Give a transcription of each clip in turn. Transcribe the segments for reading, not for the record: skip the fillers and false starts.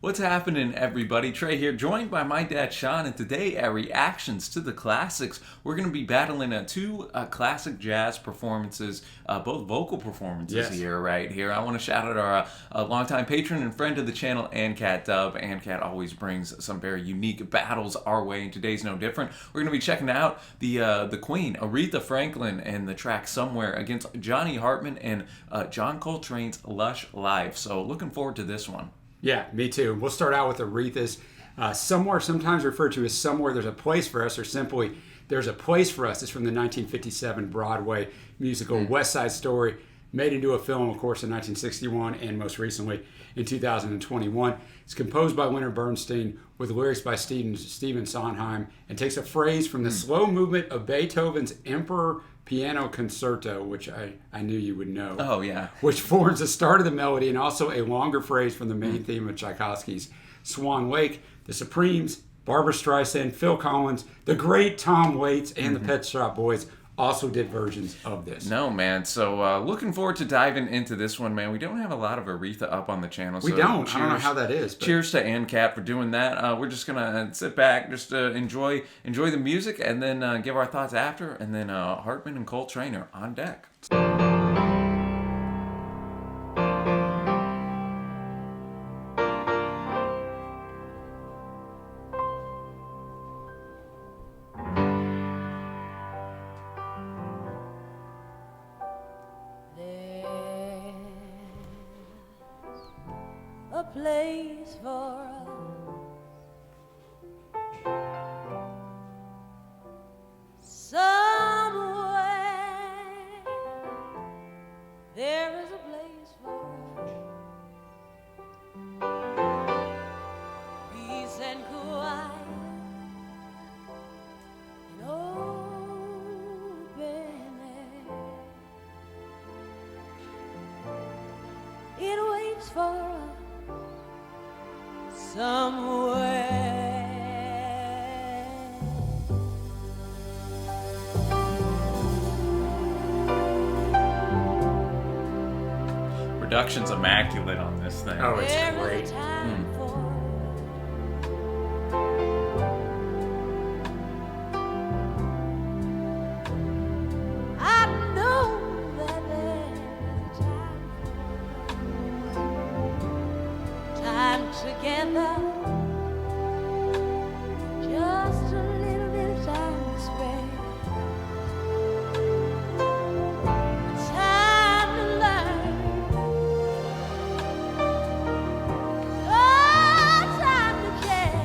What's happening, everybody? Trey here, joined by my dad Sean, and today at Reactions to the Classics, we're going to be battling two classic jazz performances, both vocal performances right here. I want to shout out our longtime patron and friend of the channel, AnCat Dub. AnCat always brings some very unique battles our way, and today's no different. We're going to be checking out the Queen, Aretha Franklin, and the track Somewhere against Johnny Hartman and John Coltrane's Lush Life. So looking forward to this one. Yeah, me too. We'll start out with Aretha's Somewhere, sometimes referred to as Somewhere There's a Place for Us, or simply There's a Place for Us. It's from the 1957 Broadway musical West Side Story, made into a film, of course, in 1961 and most recently in 2021. It's composed by Leonard Bernstein with lyrics by Stephen Sondheim, and takes a phrase from the slow movement of Beethoven's Emperor Piano Concerto, which I knew you would know. Oh, yeah. Which forms the start of the melody, and also a longer phrase from the main theme of Tchaikovsky's Swan Lake. The Supremes, Barbra Streisand, Phil Collins, the great Tom Waits, and the Pet Shop Boys also did versions of this. No, man. So looking forward to diving into this one, man. We don't have a lot of Aretha up on the channel. We don't. Cheers. I don't know how that is. But cheers to AnCat for doing that. We're just going to sit back, just enjoy the music, and then give our thoughts after. And then Hartman and Coltrane are on deck. A place for us somewhere. There is a place for us, peace and quiet, and open air. It waits for us somewhere. Production's immaculate on this thing. Oh, it's great. Together, just a little bit of time to spare, time to learn, oh, time to care.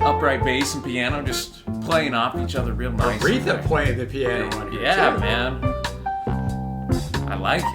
Upright bass and piano just playing off each other real nice. Aretha playing the piano on here, yeah, too. Man. I like it.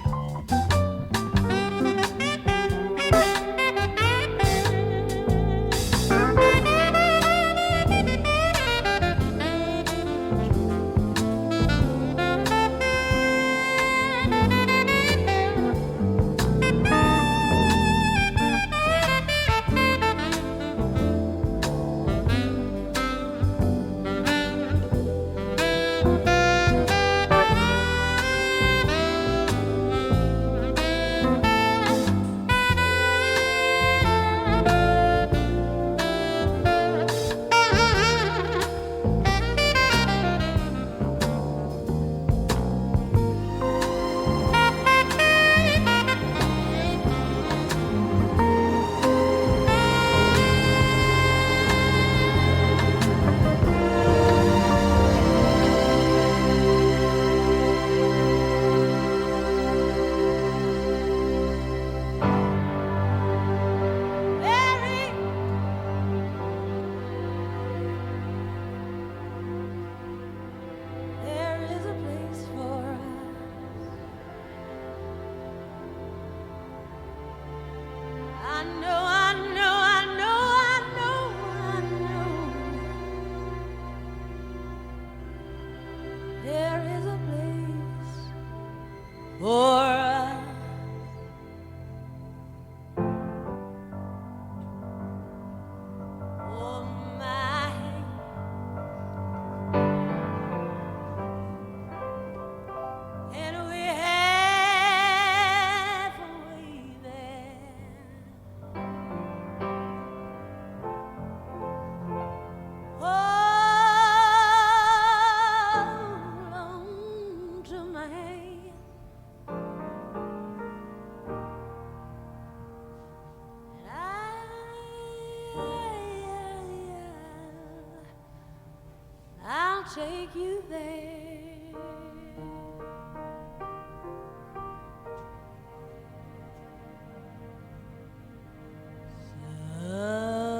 take you there.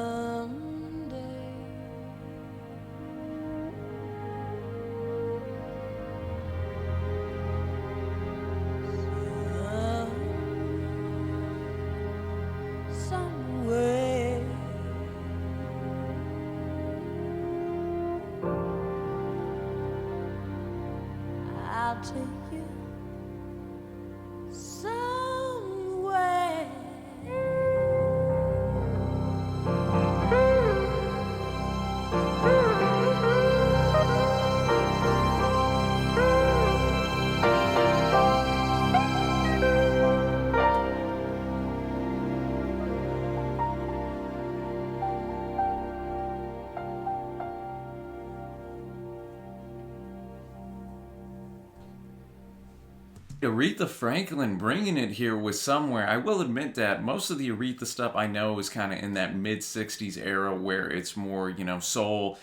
Someday. Somewhere. I'll take you somewhere. Aretha Franklin bringing it here with Somewhere. I will admit that most of the Aretha stuff I know is kind of in that mid-60s era where it's more, soul,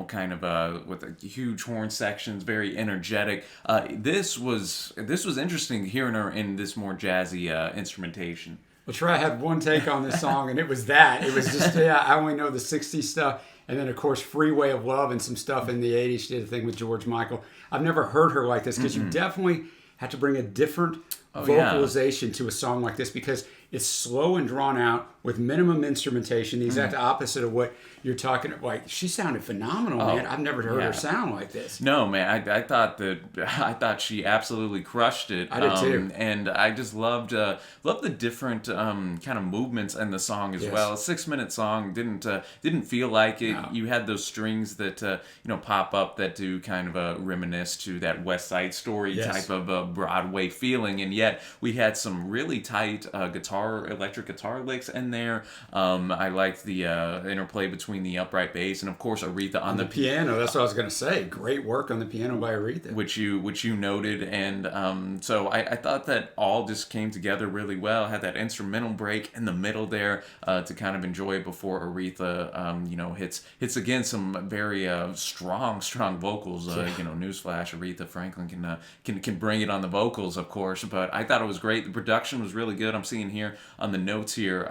kind of with huge horn sections, very energetic. This was interesting hearing her in this more jazzy instrumentation. Well, Trey had one take on this song, and it was that. It was just, I only know the 60s stuff. And then, of course, Freeway of Love and some stuff in the 80s. She did a thing with George Michael. I've never heard her like this because you definitely had to bring a different vocalization to a song like this because it's slow and drawn out with minimum instrumentation, the exact opposite of what you're talking about. Like, she sounded phenomenal, man. I've never heard her sound like this. No, man, I thought she absolutely crushed it. I did too. And I just loved the different kind of movements in the song as well. A 6-minute song didn't feel like it. No. You had those strings that pop up that do kind of reminisce to that West Side Story type of Broadway feeling, and yet we had some really tight electric guitar licks in there. I liked the interplay between the upright bass and of course Aretha on the piano. That's what I was going to say. Great work on the piano by Aretha, which you noted, and so I thought that all just came together really well. Had that instrumental break in the middle there to kind of enjoy it before Aretha hits again some very strong vocals. Newsflash, Aretha Franklin can bring it on the vocals, of course, but I thought it was great. The production was really good. I'm seeing here on the notes here,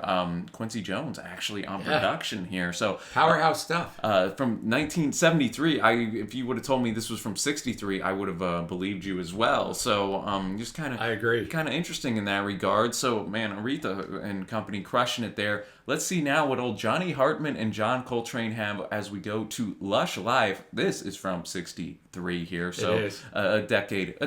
Quincy Jones actually on production here. So powerhouse stuff. From 1973. If you would have told me this was from 63, I would have believed you as well. So just kind of, I agree. Kind of interesting in that regard. So man, Aretha and company crushing it there. Let's see now what old Johnny Hartman and John Coltrane have as we go to Lush Life. This is from 63 here, so a decade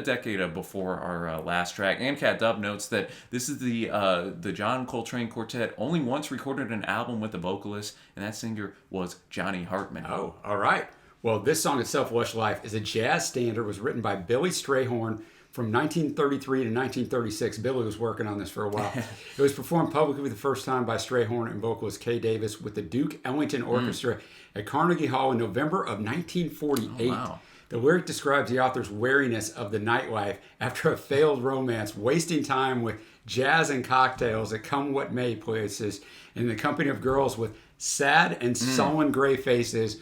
before our last track. And Cat Dub notes that this is the John Coltrane Quartet only once recorded an album with a vocalist, and that singer was Johnny Hartman. Oh, all right. Well, this song itself, Lush Life, is a jazz standard. It was written by Billy Strayhorn from 1933 to 1936. Billy was working on this for a while. It was performed publicly the first time by Strayhorn and vocalist Kay Davis with the Duke Ellington Orchestra at Carnegie Hall in November of 1948. Oh, wow. The lyric describes the author's wariness of the nightlife after a failed romance, wasting time with jazz and cocktails at come what may places in the company of girls with sad and sullen gray faces.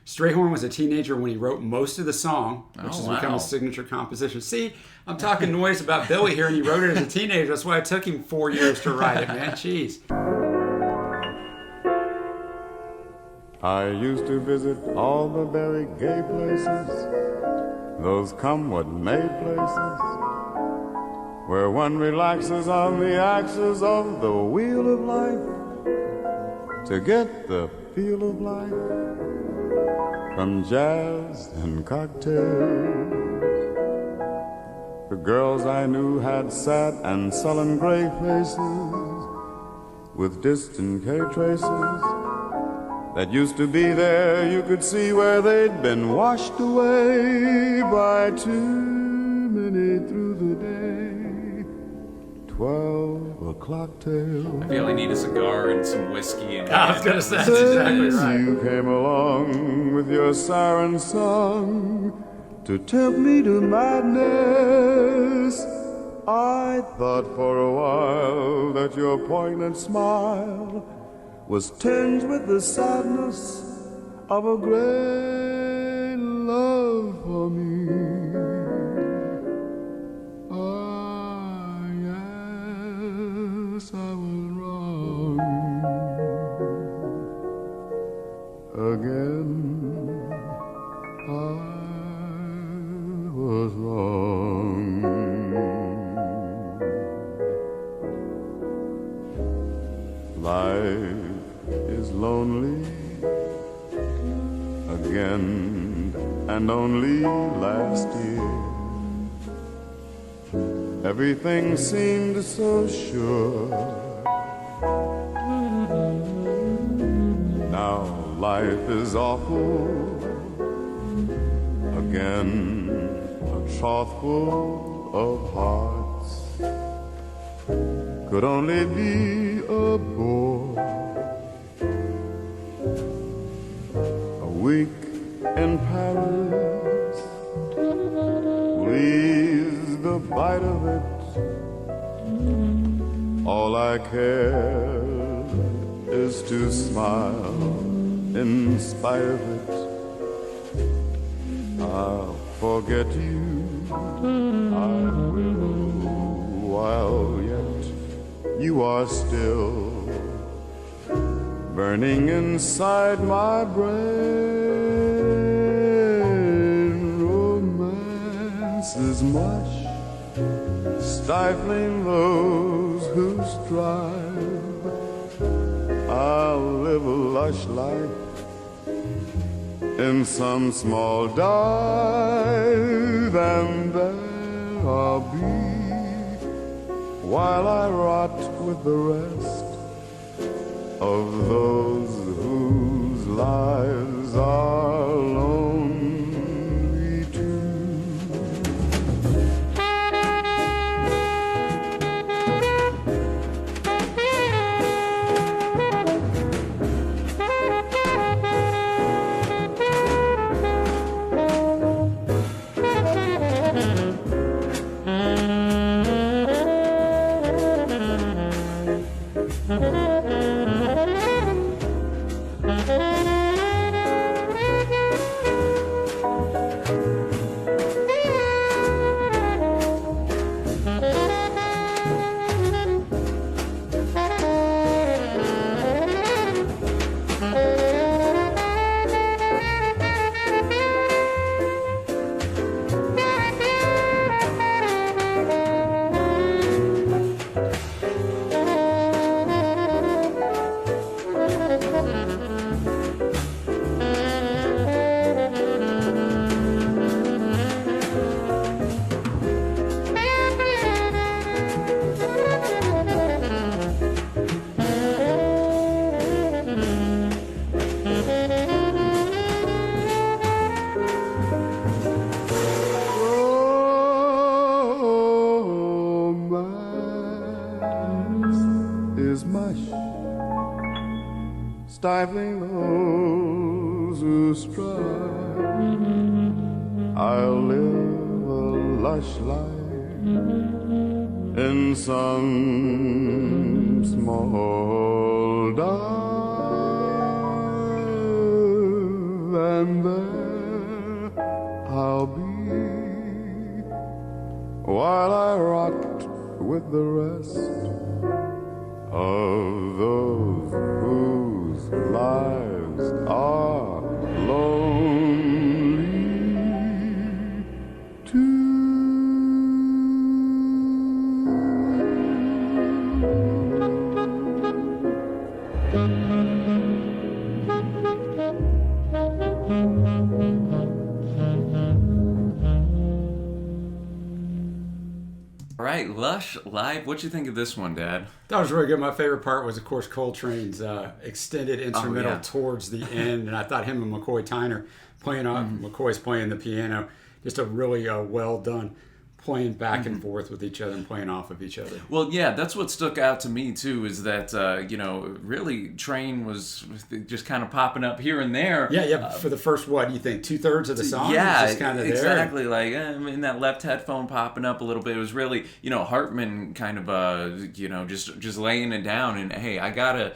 Strayhorn was a teenager when he wrote most of the song, which has become a signature composition. See, I'm talking noise about Billy here, and he wrote it as a teenager. That's why it took him 4 years to write it, man. Jeez. I used to visit all the very gay places, those come what may places, where one relaxes on the axis of the wheel of life to get the feel of life from jazz and cocktails. The girls I knew had sad and sullen gray faces with distant K traces that used to be there. You could see where they'd been washed away by too many through the day. 12 o'clock tale. I feel I need a cigar and some whiskey. And I was going to say, that's exactly right. You came along with your siren song to tempt me to madness. I thought for a while that your poignant smile was tinged with the sadness of a gray love for me. Ah, yes, I was wrong again. I was wrong. Life is lonely again, and only last year everything seemed so sure. Now life is awful again, a trough full of hearts could only be a bore. A week in Paris leaves the bite of it. All I care is to smile in spite of it. I'll forget you, I will, while yet you are still burning inside my brain. Romance is mush, stifling those who strive. I'll live a lush life in some small dive, and there I'll be while I rot with the rest of those whose lives are lonely too. Stifling those who strive. I'll live a lush life in some small dive, and there I'll be while I rot with the rest of those whose lives are lonely too. All right, Lush Live. What'd you think of this one, Dad? That was really good. My favorite part was, of course, Coltrane's extended instrumental yeah. towards the end, and I thought him and McCoy Tyner playing on McCoy's playing the piano, just a really well done playing back and forth with each other and playing off of each other. Well, yeah, that's what stuck out to me too. Is that really Train was just kind of popping up here and there. Yeah. For the first, what do you think? 2/3 of the song. Yeah, just kind of exactly. Like in that left headphone popping up a little bit. It was really Hartman kind of just laying it down. And hey, I gotta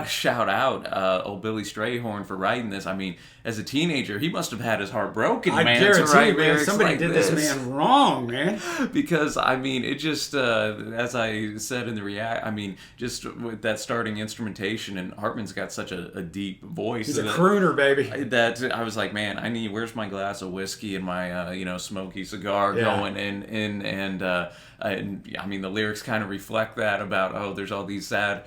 shout out old Billy Strayhorn for writing this. I mean, as a teenager, he must have had his heart broken. I man, guarantee to write you, man, lyrics somebody like did this man wrong, man. Because I mean, it just as I said in the react, I mean, just with that starting instrumentation, and Hartman's got such a deep voice. He's a crooner, baby. That I was like, man, where's my glass of whiskey and my smoky cigar going and I mean, the lyrics kind of reflect that about there's all these sad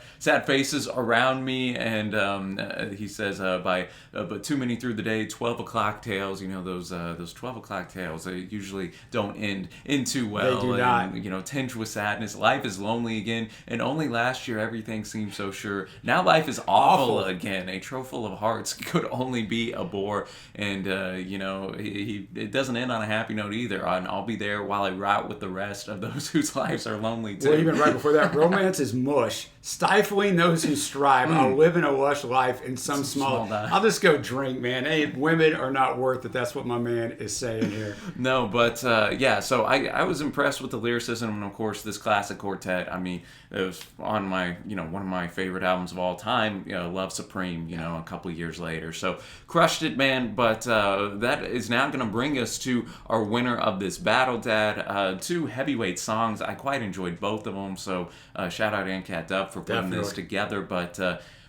faces around me, and he says but too many through the day, 12 o'clock tales. Those 12 o'clock tales, they usually don't end too well. They do not. Tinged with sadness. Life is lonely again, and only last year everything seemed so sure. Now life is awful again. A trough full of hearts could only be a bore, and it doesn't end on a happy note either. And I'll be there while I route with the rest of those whose lives are lonely too. Well, even right before that, romance is mush, stifling those who strive. I'll live in a lush life in some small. I'll just go drink, man. Hey, women are not worth it. That's what my man is saying here. No, but so I was impressed with the lyricism, and of course this classic quartet. I mean, it was on my one of my favorite albums of all time, Love Supreme. A couple of years later, so crushed it, man. But that is now going to bring us to our winner of this battle, Dad. Two heavyweight songs. I quite enjoyed both of them. So shout out ANCAT Dub for putting this together. But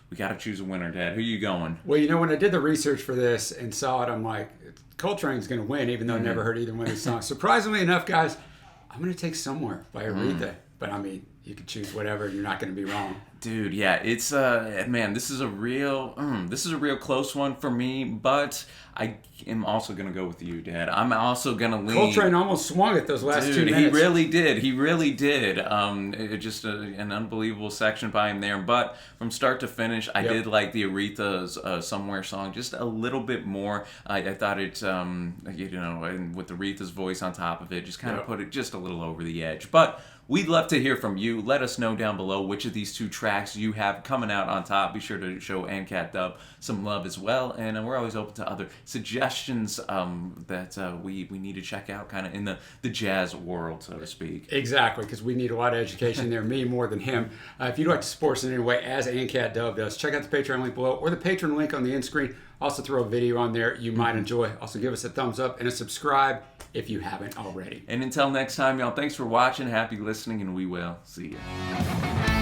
we got to choose a winner, Dad. Who you going? Well, when I did the research for this and saw it, I'm like, Coltrane's going to win, even though I never heard either one of these songs. Surprisingly enough, guys, I'm going to take Somewhere by Aretha. But I mean, you can choose whatever. You're not going to be wrong. Dude, yeah, it's man, this is a real close one for me, but I am also gonna go with you, Dad. I'm also gonna lean. Coltrane almost swung it those last 2 minutes. He really did. Just an unbelievable section by him there. But from start to finish, I did like the Aretha's Somewhere song just a little bit more. I thought it, and with Aretha's voice on top of it, just kind of put it just a little over the edge. But we'd love to hear from you. Let us know down below which of these two tracks you have coming out on top. Be sure to show ANCAT Dub some love as well. And we're always open to other suggestions that we need to check out kind of in the jazz world, so to speak. Exactly, because we need a lot of education there, me more than him. If you'd like to support us in any way, as ANCAT Dub does, check out the Patreon link below or the Patreon link on the end screen. Also throw a video on there you might enjoy. Also give us a thumbs up and a subscribe if you haven't already. And until next time, y'all, thanks for watching. Happy listening, and we will see you.